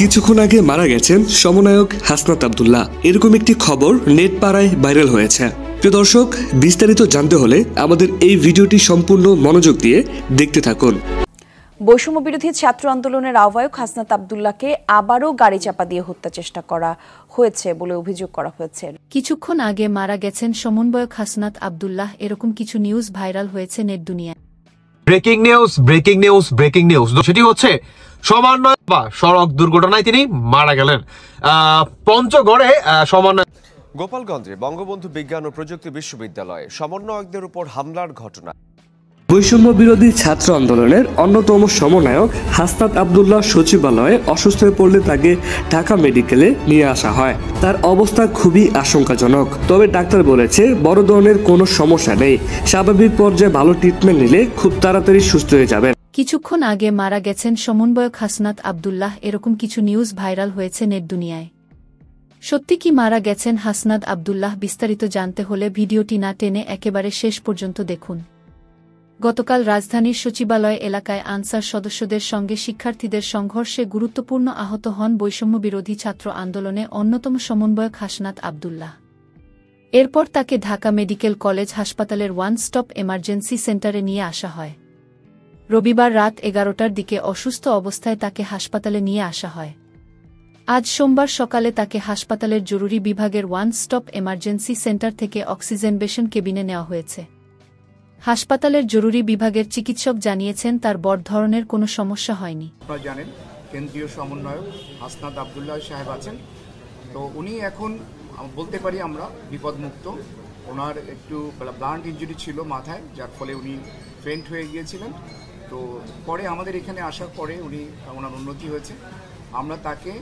কিছুক্ষণ আগে মারা গেছেন সমন্বয়ক হাসনাত আব্দুল্লাহ, এরকম একটি খবর নেট পাড়ায় ভাইরাল হয়েছে। প্রিয় দর্শক, বিস্তারিত জানতে হলে আমাদের এই ভিডিওটি সম্পূর্ণ মনোযোগ দিয়ে দেখতে থাকুন। বৈষম্য বিরোধী ছাত্র আন্দোলনের আহ্বায়ক হাসনাত আব্দুল্লাহকে আবারও গাড়ি চাপা দিয়ে হত্যা চেষ্টা করা হয়েছে বলে অভিযোগ করা হয়েছে। কিছুক্ষণ আগে মারা গেছেন সমন্বয়ক হাসনাত আব্দুল্লাহ, এরকম কিছু নিউজ ভাইরাল হয়েছে নেট দুনিয়ায়। ব্রেকিং নিউজ সেটি হচ্ছে সমন্বয় বা সড়ক দুর্ঘটনায় তিনি মারা গেলেন। পঞ্চগড়ে সমন্বয়। গোপালগঞ্জে বঙ্গবন্ধু বিজ্ঞান ও প্রযুক্তি বিশ্ববিদ্যালয়ে সমন্বয়কদের উপর হামলার ঘটনা। বৈষম্য বিরোধী ছাত্র আন্দোলনের অন্যতম সমন্বয়ক হাসনাত আব্দুল্লাহ সচিবালয়ে অসুস্থ হয়ে পড়লে তাকে ঢাকা মেডিকেলে নিয়ে আসা হয়। তার অবস্থা খুবই আশঙ্কাজনক, তবে ডাক্তার বলেছে বড় ধরনের কোনো সমস্যা নেই, স্বাভাবিক পর্যায়ে ভালো ট্রিটমেন্ট নিলে খুব তাড়াতাড়ি সুস্থ হয়ে যাবেন। কিছুক্ষণ আগে মারা গেছেন সমন্বয়ক হাসনাত আব্দুল্লাহ, এরকম কিছু নিউজ ভাইরাল হয়েছে নেট দুনিয়ায়। সত্যি কি মারা গেছেন হাসনাত আব্দুল্লাহ? বিস্তারিত জানতে হলে ভিডিওটি না টেনে একেবারে শেষ পর্যন্ত দেখুন। গতকাল রাজধানীর সচিবালয় এলাকায় আনসার সদস্যদের সঙ্গে শিক্ষার্থীদের সংঘর্ষে গুরুত্বপূর্ণ আহত হন বৈষম্য বিরোধী ছাত্র আন্দোলনে অন্যতম সমন্বয়ক হাসনাত আব্দুল্লাহ। এরপর তাকে ঢাকা মেডিকেল কলেজ হাসপাতালের ওয়ান স্টপ এমার্জেন্সি সেন্টারে নিয়ে আসা হয়। রবিবার রাত 11টার দিকে অসুস্থ অবস্থায় তাকে হাসপাতালে নিয়ে আসা হয়। আজ সোমবার সকালে তাকে হাসপাতালের জরুরি বিভাগের ওয়ান স্টপ এমার্জেন্সি সেন্টার থেকে অক্সিজেনেশন কেবিনে নেওয়া হয়েছে। হাসপাতালের জরুরি বিভাগের চিকিৎসক জানিয়েছেন তার বড় ধরনের কোনো সমস্যা হয়নি। আপনারা জানেন কেন্দ্রীয় সমন্বয়ক হাসনাত আব্দুল্লাহ সাহেব আছেন, তো উনি এখন বলতে পারি আমরা বিপদমুক্ত। ওনার একটু ব্লান্ট ইনজুরি ছিল মাথায়, যার ফলে উনি ফেন্ট হয়ে গিয়েছিলেন। তো পরে আমাদের এখানে আসার পরে ওনার উন্নতি হয়েছে। আমরা তাকে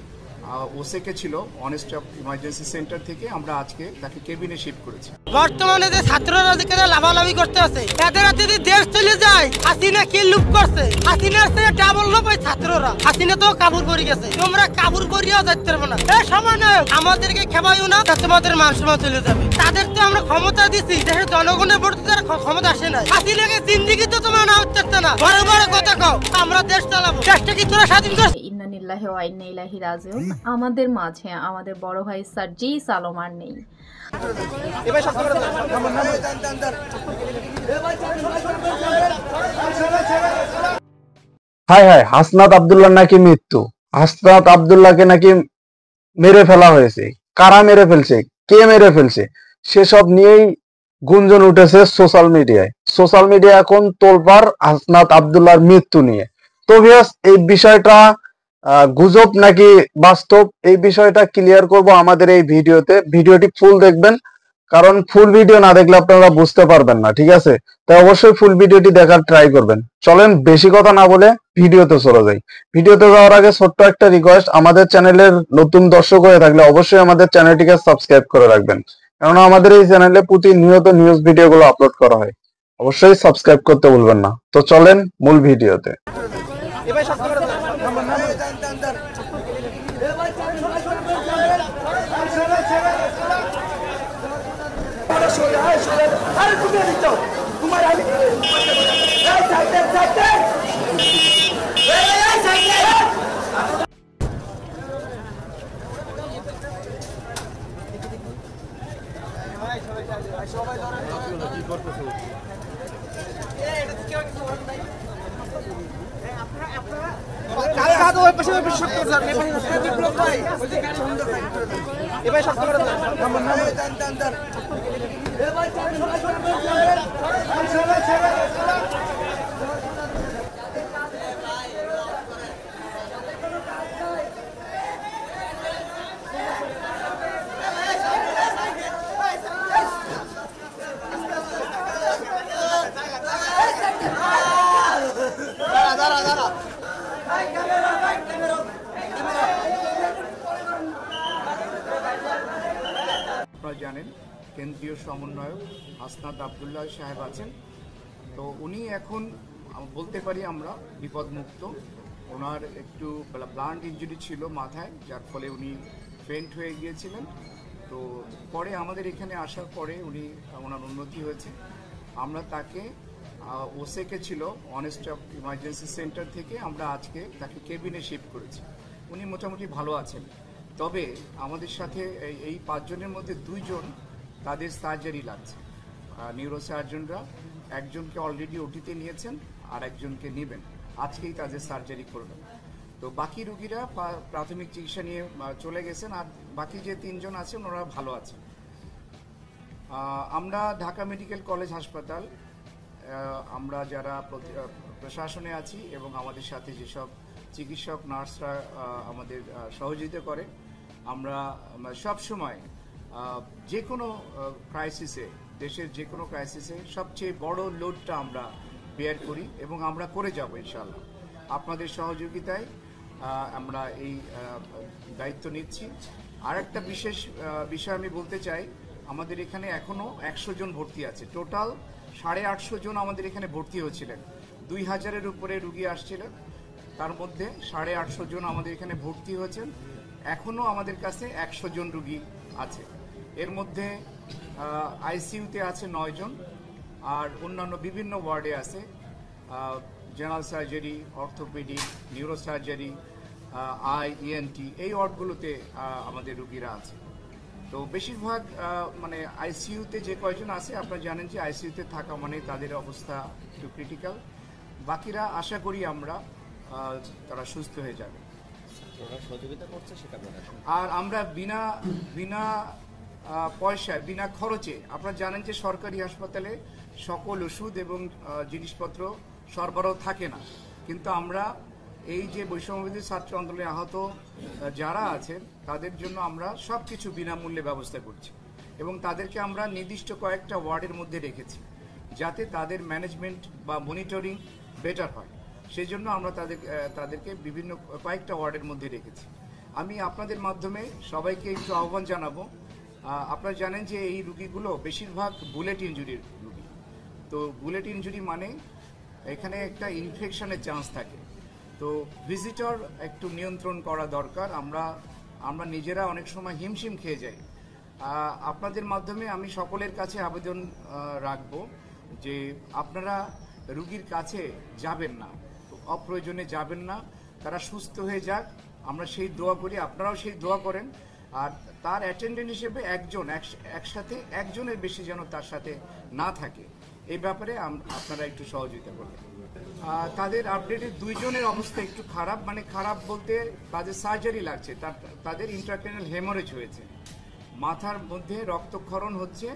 ওসেকে ছিল অন স্টপ ইমার্জেন্সি সেন্টার থেকে আমরা আজকে তাকে কেবিনে শিফট করেছি। বর্তমানে যে ছাত্ররা যেখানে লাভালাভি করতে আছে, এদের যদি দেশ চলে যায়, হাসিনা কি লুপ করছে, হাসিনার থেকে ডাবল লোপ ওই ছাত্ররা। হাসিনা তো কাবুর করে গেছে, তোমরা কাবুর করিয়াও যাইতে পারবে না। এই সময় নয়, আমাদেরকে খেপাইও না, তোমাদের মান সম্মান চলে যাবে। তাদের তো আমরা ক্ষমতা দিচ্ছি, দেশের জনগণের ভোটে তারা ক্ষমতা আসে নাই। হাসিনাকে জিন্দিগি তো তোমরা নাও চাচ্ছে না, বড় বড় কথা কও, আমরা দেশ চালাবো। দেশটা কি তোরা স্বাধীন করছিস? ইন্নালিল্লাহি ওয়া ইন্না ইলাইহি রাজিউন। আমাদের মাঝে আমাদের বড় ভাই সার্জি সালোমার নেই। হায় হায়, হাসনাত আব্দুল্লাহ নাকি মৃত্যু। হাসনাত আব্দুল্লাহকে নাকি মেরে ফেলা হয়েছে। কারা মেরে ফেলছে, কে মেরে ফেলছে, সেসব নিয়েই গুঞ্জন উঠেছে সোশ্যাল মিডিয়ায় এখন তোলপাড় হাসনাত আব্দুল্লাহর মৃত্যু নিয়ে। তো ভিউয়ার্স, এই বিষয়টা গুজব নাকি বাস্তব, এই বিষয়টা ক্লিয়ার করব আমাদের এই ভিডিওতে। ভিডিওটি ফুল দেখবেন, কারণ ফুল ভিডিও না দেখলে আপনারা বুঝতে পারবেন না, ঠিক আছে? তাই অবশ্যই ফুল ভিডিওটি দেখার ট্রাই করবেন। চলেন বেশি কথা না বলে ভিডিওতে চলে যাই। ভিডিওতে যাওয়ার আগে ছোট্ট একটা রিকোয়েস্ট, আমাদের চ্যানেলের নতুন দর্শক হয়ে থাকলে অবশ্যই আমাদের চ্যানেলটিকে সাবস্ক্রাইব করে রাখবেন, কেননা আমাদের এই চ্যানেলে প্রতিনিয়ত নিউজ ভিডিওগুলো আপলোড করা হয়। অবশ্যই সাবস্ক্রাইব করতে ভুলবেন না। তো চলেন মূল ভিডিওতে। আপনারা জানেন কেন্দ্রীয় সমন্বয়ক হাসনাত আব্দুল্লাহ সাহেব আছেন, তো উনি এখন বলতে পারি আমরা বিপদমুক্ত। ওনার একটু ব্লান্ট ইনজুরি ছিল মাথায়, যার ফলে উনি ফেন্ট হয়ে গিয়েছিলেন। তো পরে আমাদের এখানে আসার পরে ওনার উন্নতি হয়েছে। আমরা তাকে ওসেকে ছিল অন স্টপ ইমার্জেন্সি সেন্টার থেকে আমরা আজকে তাকে কেবিনে শিফট করেছি। উনি মোটামুটি ভালো আছেন। তবে আমাদের সাথে এই 5 জনের মধ্যে 2 জন তাদের সার্জারি লাগছে। নিউরো সার্জনরা একজনকে অলরেডি ওটিতে নিয়েছেন আর একজনকে নেবেন, আজকেই তাদের সার্জারি করবেন। তো বাকি রোগীরা প্রাথমিক চিকিৎসা নিয়ে চলে গেছেন, আর বাকি যে 3 জন আছেন ওরা ভালো আছেন। আমরা ঢাকা মেডিকেল কলেজ হাসপাতাল, আমরা যারা প্রশাসনে আছি এবং আমাদের সাথে যেসব চিকিৎসক নার্সরা আমাদের সহযোগিতা করে, আমরা সব সময় যে কোনো ক্রাইসিসে, দেশের যে কোনো ক্রাইসিসে সবচেয়ে বড় লোডটা আমরা বেয়ার করি এবং আমরা করে যাব ইনশাআল্লাহ। আপনাদের সহযোগিতায় আমরা এই দায়িত্ব নিচ্ছি। আর একটা বিশেষ বিষয় আমি বলতে চাই, আমাদের এখানে এখনও 100 জন ভর্তি আছে। টোটাল 850 জন আমাদের এখানে ভর্তি হয়েছিলেন। 2000-এর উপরে রুগী আসছিলেন, তার মধ্যে 850 জন আমাদের এখানে ভর্তি হয়েছেন। এখনও আমাদের কাছে 100 জন রুগী আছে। এর মধ্যে আইসিইউতে আছে 9 জন, আর অন্যান্য বিভিন্ন ওয়ার্ডে আছে general surgery, orthopaedic, neuro surgery, ENT, এই ওয়ার্ডগুলোতে আমাদের রুগীরা আছে। তো বেশিরভাগ মানে আইসিইউতে যে কয়জন আছে, আপনারা জানেন যে আইসিইউতে থাকা মানে তাদের অবস্থা একটু ক্রিটিক্যাল। বাকিরা আশা করি আমরা তারা সুস্থ হয়ে যাবে। আর আমরা বিনা পয়সায়, বিনা খরচে, আপনারা জানেন যে সরকারি হাসপাতালে সকল ওষুধ এবং জিনিসপত্র সরবরাহ থাকে না, কিন্তু আমরা এই যে বৈষম্যবিরোধী ছাত্র আন্দোলনে আহত যারা আছেন তাদের জন্য আমরা সব কিছু বিনামূল্যে ব্যবস্থা করছি এবং তাদেরকে আমরা নির্দিষ্ট কয়েকটা ওয়ার্ডের মধ্যে রেখেছি যাতে তাদের ম্যানেজমেন্ট বা মনিটরিং বেটার হয়। সেই জন্য আমরা তাদেরকে বিভিন্ন কয়েকটা ওয়ার্ডের মধ্যে রেখেছি। আমি আপনাদের মাধ্যমে সবাইকে একটু আহ্বান জানাবো, আপনারা জানেন যে এই রুগীগুলো বেশিরভাগ বুলেট ইনজুরির রুগী। তো বুলেট ইনজুরি মানে এখানে একটা ইনফেকশনের চান্স থাকে, তো ভিজিটর একটু নিয়ন্ত্রণ করা দরকার। আমরা নিজেরা অনেক সময় হিমশিম খেয়ে যাই। আপনাদের মাধ্যমে আমি সকলের কাছে আবেদন রাখবো যে আপনারা রুগীর কাছে যাবেন না, অপ্রয়োজনে যাবেন না, তারা সুস্থ হয়ে যাক, আমরা সেই দোয়া করি, আপনারাও সেই দোয়া করেন। আর তার অ্যাটেন্ডেন্ট হিসেবে একসাথে একজনের বেশি যেন তার সাথে না থাকে, এই ব্যাপারে আপনারা একটু সহযোগিতা করবেন। তাদের আপডেটে 2 জনের অবস্থা একটু খারাপ, মানে খারাপ বলতে তাদের সার্জারি লাগছে, তাদের ইন্ট্রাক্রেনিয়াল হেমোরেজ হয়েছে, মাথার মধ্যে রক্তক্ষরণ হচ্ছে,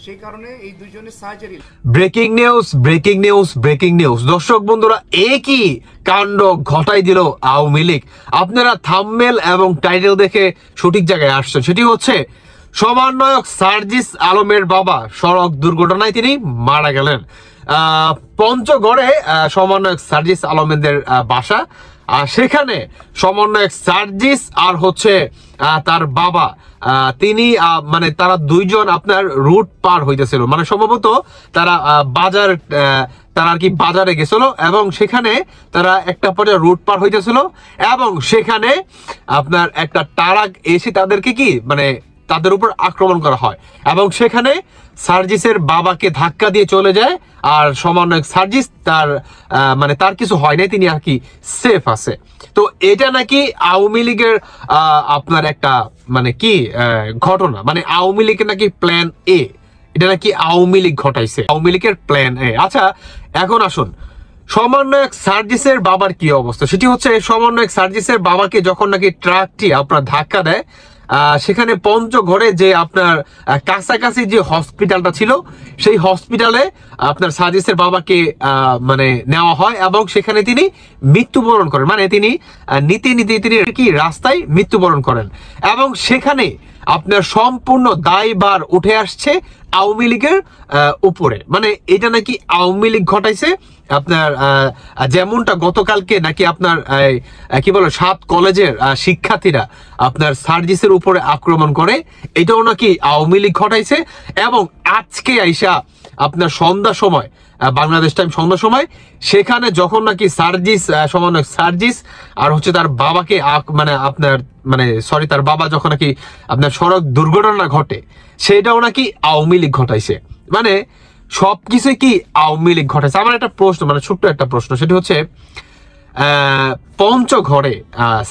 সেই কারণে এই 2 জনের surgery. Breaking news, breaking news, breaking news. দর্শক বন্ধুরা, একই কাণ্ড ঘটাই দিল আওয়ামী লীগ। আপনারা থাম্বনেল এবং টাইটেল দেখে সঠিক জায়গায় আসছেন। সেটি হচ্ছে সমন্বয়ক সার্জিস আলমের বাবা সড়ক দুর্ঘটনায় তিনি মারা গেলেন। পঞ্চগড়ে সমন্বয়ক সার্জিস আলমের বাসা, সেখানে সমন্বয়ক সার্জিস আর হচ্ছে তার বাবা, তিনি মানে তারা 2 জন আপনার রুট পার হইতেছিল, মানে সম্ভবত তারা তারা আর কি বাজারে গেছিল এবং সেখানে তারা একটা পর্যায়ে রুট পার হইতেছিল এবং সেখানে আপনার একটা ট্রাক এসে তাদেরকে কি মানে তাদের উপর আক্রমণ করা হয় এবং সেখানে সার্জিসের বাবাকে ধাক্কা দিয়ে চলে যায়। আর সমন্বয়ক সার্জিস মানে তার কিছু হয় নাই, তিনি আর কি সেফ আছে। তো এটা নাকি আওয়ামী লীগের আপনার একটা মানে কি ঘটনা, মানে আওয়ামী লীগের নাকি প্ল্যান এ, এটা নাকি আওয়ামী লীগ ঘটাইছে, আওয়ামী লীগের প্ল্যান এ। আচ্ছা, এখন আসুন সমন্বয়ক সার্জিসের বাবার কি অবস্থা। সেটি হচ্ছে সমন্বয়ক সার্জিসের বাবাকে যখন নাকি ট্রাকটি আপনার ধাক্কা দেয়, সেখানে পঞ্চগড়ে যে আপনার কাছাকাছি যে হসপিটালটা ছিল, সেই হসপিটালে আপনার সার্জিসের বাবাকে মানে নেওয়া হয় এবং সেখানে তিনি মৃত্যুবরণ করেন, মানে তিনি নিতে তিনি কি রাস্তায় মৃত্যুবরণ করেন এবং সেখানে আপনার সম্পূর্ণ দায়ভার উঠে আসছে আওয়ামী লীগের উপরে, মানে এটা নাকি আওয়ামী লীগ ঘটাইছে। আপনার যেমনটা গতকালকে নাকি আপনার কি বলে 7 কলেজের শিক্ষার্থীরা আপনার সার্জিসের উপরে আক্রমণ করে, এটাও নাকি আওয়ামী লীগ ঘটাইছে। এবং আজকে আইসা আপনার সন্ধ্যা সময়, বাংলাদেশ টাইম সন্ধ্যা সময়, সেখানে যখন নাকি সার্জিস সমন্বয়ক সার্জিস আর হচ্ছে তার বাবাকে মানে আপনার মানে সরি তার বাবা যখন নাকি আপনার সড়ক দুর্ঘটনা ঘটে, সেটাও নাকি আওয়ামী লীগ ঘটাইছে। মানে সবকিছু কি আওয়ামী লীগ ঘটাইছে। আমার একটা প্রশ্ন, মানে ছোট্ট একটা প্রশ্ন, সেটি হচ্ছে পঞ্চঘরে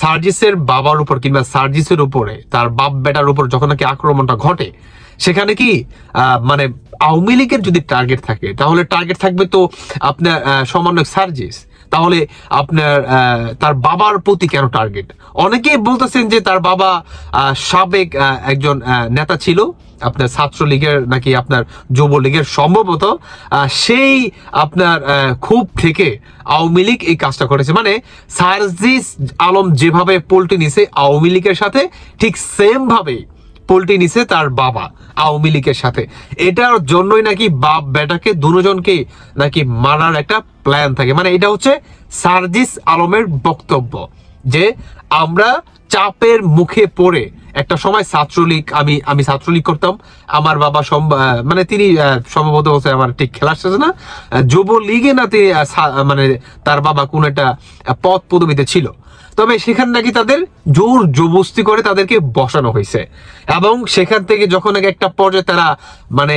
সার্জিসের বাবার উপর কিংবা সার্জিসের উপরে তার বাপ বেটার উপর যখন নাকি আক্রমণটা ঘটে, সেখানে কি মানে আওয়ামী লীগের যদি টার্গেট থাকে তাহলে টার্গেট থাকবে তো আপনার সমন্বয়ক সার্জিস, তাহলে আপনার তার বাবার প্রতি কেন টার্গেট? অনেকেই বলতেছেন যে তার বাবা সাবেক একজন নেতা ছিল আপনার ছাত্রলীগের নাকি আপনার যুবলীগের, সম্ভবত সেই আপনার ক্ষোভ থেকে আওয়ামী লীগ এই কাজটা করেছে। মানে সার্জিস আলম যেভাবে পল্টি নিছে আওয়ামী লীগের সাথে, ঠিক সেম ভাবে পল্টি নিছে তার বাবা আওয়ামী লীগের সাথে। এটার জন্যই নাকি বাপ বেটাকে দুজনকে নাকি মারার একটা প্ল্যান থাকে। মানে এটা হচ্ছে সার্জিস আলমের বক্তব্য যে আমরা চাপের মুখে পড়ে, একটা সময় ছাত্রলীগ, আমি ছাত্রলীগ করতাম, আমার বাবা মানে তিনি সম্ভবত হচ্ছে আমার ঠিক খেলা আসছে না, যুবলীগে না তিনি মানে তার বাবা কোন একটা পদ পদবিতে ছিল, তবে সেখানে নাকি তাদের জোর জবরদস্তি করে তাদেরকে বসানো হয়েছে এবং সেখান থেকে যখন একটা পর্যায়ে তারা মানে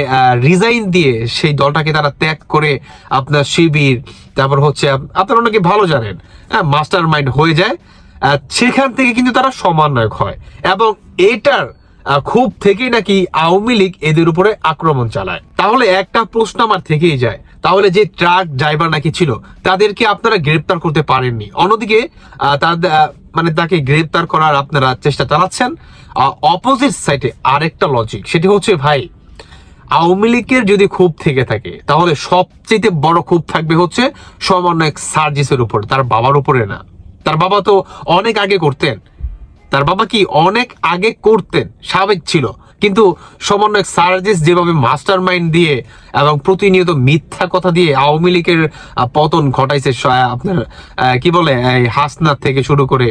রিজাইন দিয়ে সেই দলটাকে তারা ত্যাগ করে আপনার শিবির, তারপর হচ্ছে আপনারা অনেকে ভালো জানেন মাস্টার মাইন্ড হয়ে যায়, সেখান থেকে কিন্তু তারা সমন্বয়ক হয় এবং এটার খুব থেকেই নাকি আওয়ামী লীগ এদের উপরে আক্রমণ চালায়। তাহলে একটা প্রশ্ন আমার থেকেই যায়, তাহলে যে ট্রাক ড্রাইভার নাকি ছিল তাদেরকে আপনারা গ্রেপ্তার করতে পারেননি, অন্যদিকে মানে তাকে গ্রেপ্তার করার আপনারা চেষ্টা চালাচ্ছেন। অপোজিট সাইডে আরেকটা লজিক, সেটি হচ্ছে ভাই আওয়ামী লীগের যদি ক্ষোভ থেকে থাকে তাহলে সবচেয়ে বড় ক্ষোভ থাকবে হচ্ছে সমন্বয়ক সার্জিসের উপর, তার বাবার উপরে না। তার বাবা তো অনেক আগে করতেন, তার বাবা কি অনেক আগে করতেন, সাবেক ছিল, কিন্তু সমন্বয়ক সার্জিস যেভাবে মাস্টার মাইন্ড দিয়ে এবং প্রতিনিয়ত মিথ্যা কথা দিয়ে আওয়ামী লীগের পতন ঘটাইছে, আপনার কি বলে হাসনাত থেকে শুরু করে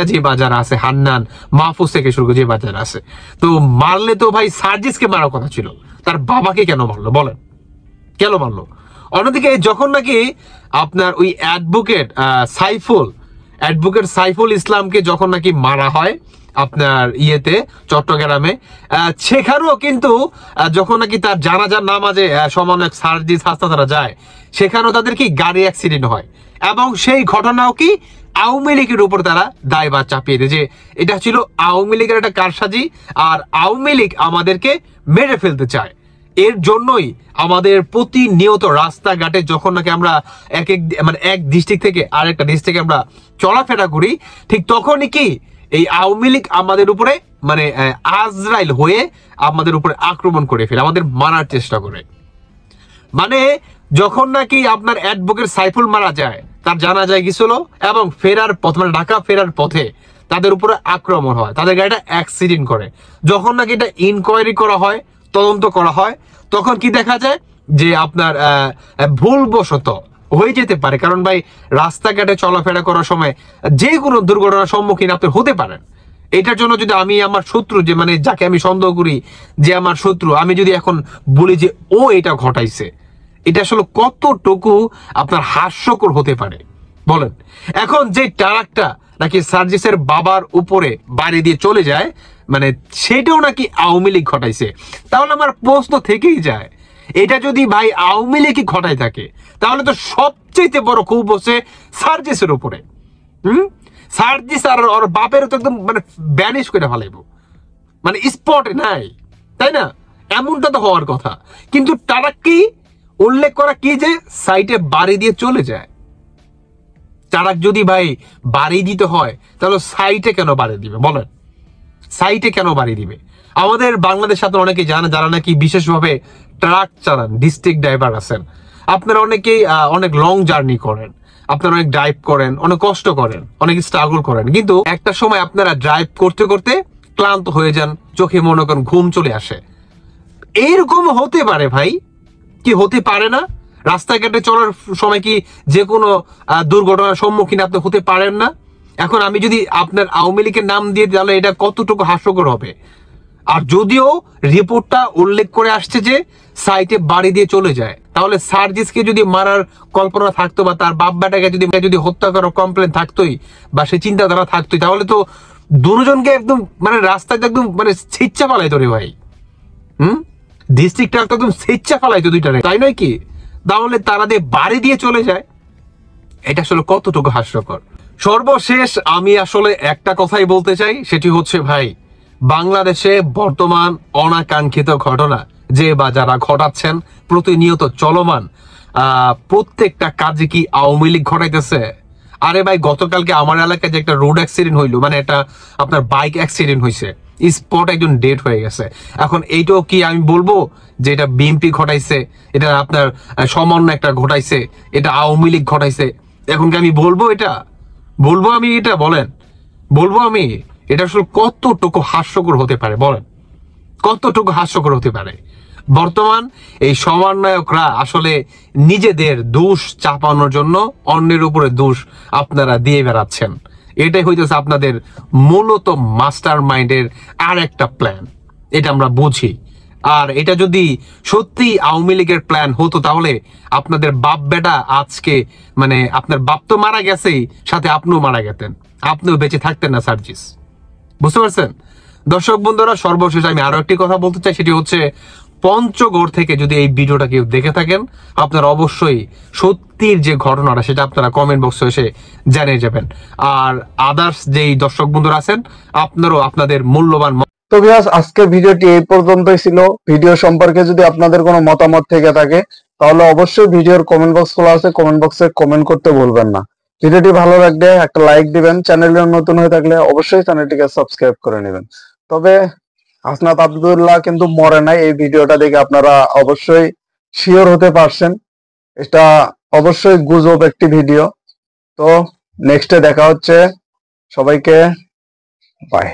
যে বাজার আছে, হান্নান মাহফুজ থেকে শুরু করে যে বাজার আছে, তো মারলে তো ভাই সার্জিসকে মারার কথা ছিল, তার বাবাকে কেন মারলো বলেন, কেন মারলো? অন্যদিকে যখন নাকি আপনার ওই অ্যাডভোকেট সাইফুল ইসলামকে যখন নাকি মারা হয় আপনার ইয়েতে চট্টগ্রামে, সেখানেও কিন্তু যখন নাকি তার জানাজার নামাজে সমন্বয়ক সার্জিস হাসনা তারা যায়, সেখানেও তাদের কি গাড়ি অ্যাক্সিডেন্ট হয় এবং সেই ঘটনাও কি আওয়ামী লীগের উপর তারা দায়ভার চাপিয়ে দেয় যে এটা ছিল আওয়ামী লীগের একটা কারসাজি আর আওয়ামী লীগ আমাদেরকে মেরে ফেলতে চায়। এর জন্যই আমাদের প্রতিনিয়ত রাস্তাঘাটে যখন নাকি আমরা এক ডিস্ট্রিক্ট থেকে আরেকটা ডিস্ট্রিক্টে আমরা চলাফেরা করি, ঠিক তখনই কি এই আওয়ামী লীগ আমাদের উপরে মানে আজরাইল হয়ে আমাদের উপরে আক্রমণ করে ফেলে, আমাদের মারার চেষ্টা করে। মানে যখন নাকি আপনার অ্যাডভোকেট সাইফুল মারা যায়, তার জানাজায় গেছিল এবং ফেরার পথ মানে ঢাকা ফেরার পথে তাদের উপরে আক্রমণ হয়, তাদের গাড়িটা অ্যাক্সিডেন্ট করে। যখন নাকি এটা ইনকোয়ারি করা হয়, তদন্ত করা হয়, তখন কি দেখা যায় যে আপনার ভুলবশত হয়ে যেতে পারে, কারণ ভাই রাস্তাঘাটে চলাফেরা করার সময় যে কোনো দুর্ঘটনার সম্মুখীন আপনি হতে পারেন। এটার জন্য যদি আমি আমার শত্রু, যে মানে যাকে আমি সন্দেহ করি যে আমার শত্রু, আমি যদি এখন বলি যে ও এটা ঘটাইছে, এটা আসলে কতটুকু আপনার হাস্যকর হতে পারে বলেন? এখন যে ট্রাকটা নাকি সার্জিসের বাবার উপরে বাড়ি দিয়ে চলে যায়, মানে সেটাও নাকি আওয়ামী লীগ ঘটাইছে, তাহলে আমার প্রশ্ন থেকেই যায়, এটা যদি ভাই আওয়ামী লীগই ঘটাই থাকে তাহলে তো সবচেয়ে বড় ক্ষোভ হচ্ছে সার্জিসের উপরে। সার্জিস আর ওর বাপের তো একদম মানে ব্যানিশ করে ফেলাইব, মানে স্পটে নাই, তাই না? এমনটা তো হওয়ার কথা, কিন্তু তারা কি উল্লেখ করা কি যে সাইটে বাড়ি দিয়ে চলে যায়। তারা যদি ভাই বাড়ি দিতে হয় তাহলে সাইটে কেন বাড়ি দিবে বলেন? সাইটে কেন বাড়ি দিবে? আমাদের বাংলাদেশ সাথে অনেকেই জানে যারা নাকি বিশেষভাবে ট্রাক চালান, ডিস্ট্রিক্ট ড্রাইভার আছেন, আপনারা অনেকেই অনেক লং জার্নি করেন, আপনারা অনেক ড্রাইভ করেন, অনেক কষ্ট করেন, অনেক স্ট্রাগল করেন, কিন্তু একটা সময় আপনারা ড্রাইভ করতে করতে ক্লান্ত হয়ে যান, চোখে মনে করেন ঘুম চলে আসে। এইরকম হতে পারে ভাই, কি হতে পারে না? রাস্তাঘাটে চলার সময় কি যে কোনো দুর্ঘটনার সম্মুখীন আপনি হতে পারেন না? এখন আমি যদি আপনার আওয়ামী লীগের নাম দিয়ে তাহলে এটা কতটুকু হাস্যকর হবে। আর যদিও রিপোর্টটা উল্লেখ করে আসছে যে সাইটে বাড়ি দিয়ে চলে যায়, তাহলে সার্জিসকে যদি মারার কল্পনা থাকতো বা তার বাপ বেটাকে যদি হত্যা করার কমপ্লেন থাকতোই বা সে চিন্তাধারা থাকতোই, তাহলে তো দুজনকে একদম মানে রাস্তায় একদম মানে ছিচ্চা ফালাইতো রে ভাই। ডিস্ট্রিক্টটা একদম ছিচ্চা ফালাইতো দুইটা, তাই নয় কি? তাহলে তারা দিয়ে বাড়ি দিয়ে চলে যায়, এটা আসলে কতটুকু হাস্যকর। সর্বশেষ আমি আসলে একটা কথাই বলতে চাই, সেটি হচ্ছে ভাই, বাংলাদেশে বর্তমান অনাকাঙ্ক্ষিত ঘটনা যে বা যারা ঘটাচ্ছেন প্রতিনিয়ত চলমান, প্রত্যেকটা কাজে কি আওয়ামী লীগ ঘটাইতেছে? আরে ভাই, গতকালকে আমার এলাকায় যে একটা রোড অ্যাক্সিডেন্ট হইলো, মানে একটা আপনার বাইক অ্যাক্সিডেন্ট হয়েছে, স্পট একজন ডেড হয়ে গেছে। এখন এইটাও কি আমি বলবো যে এটা বিএনপি ঘটাইছে, এটা আপনার সমন্বয় একটা ঘটাইছে, এটা আওয়ামী লীগ ঘটাইছে? এখন কি আমি বলবো এটা? বলবো আমি এটা? বলেন, বলবো আমি? এটা আসলে কতটুকু হাস্যকর হতে পারে বলেন, কতটুকু হাস্যকর হতে পারে? বর্তমান এই সমন্বয়করা আসলে নিজেদের দোষ চাপানোর জন্য অন্যের উপরে দোষ আপনারা দিয়ে বেড়াচ্ছেন। এটাই হইতেছে আপনাদের মূলত মাস্টার মাইন্ডের আর একটা প্ল্যান, এটা আমরা বুঝি। আর এটা যদি সত্যি আওয়ামী লীগের প্ল্যান হতো, তাহলে আপনাদের বাপ বেটা আজকে, মানে আপনার বাপ তো মারা গেছেই, সাথে আপনিও মারা গেতেন, আপনিও বেঁচে থাকতেন না সার্জিস। বুঝতে পারছেন? দর্শক বন্ধুরা, সর্বশেষ আমি আরো একটি কথা বলতে চাই, সেটি হচ্ছে পঞ্চগড় থেকে যদি এই ভিডিওটা কেউ দেখে থাকেন, আপনারা অবশ্যই সত্যির যে ঘটনাটা সেটা আপনারা কমেন্ট বক্সে এসে জানিয়ে যাবেন। আর আদার্স যেই দর্শক বন্ধুরা আছেন, আপনারাও আপনাদের মূল্যবান। তো ভিউয়ার্স, আজকের ভিডিওটি এই পর্যন্তই ছিল। ভিডিও সম্পর্কে যদি আপনাদের কোনো মতামত থেকে থাকে, তাহলে অবশ্যই ভিডিওর কমেন্ট বক্স খোলা আছে, কমেন্ট বক্সে কমেন্ট করতে ভুলবেন না। ভিডিওটি ভালো লাগলে একটা লাইক দিবেন, চ্যানেলে নতুন হয়ে থাকলে অবশ্যই চ্যানেলটিকে সাবস্ক্রাইব করে নেবেন। তবে হাসনাত আব্দুল্লাহ কিন্তু মরে নাই, এই ভিডিওটা দেখে আপনারা অবশ্যই শিওর হতে পারছেন। এটা অবশ্যই গুজব একটি ভিডিও। তো নেক্সটে দেখা হচ্ছে, সবাইকে বাই।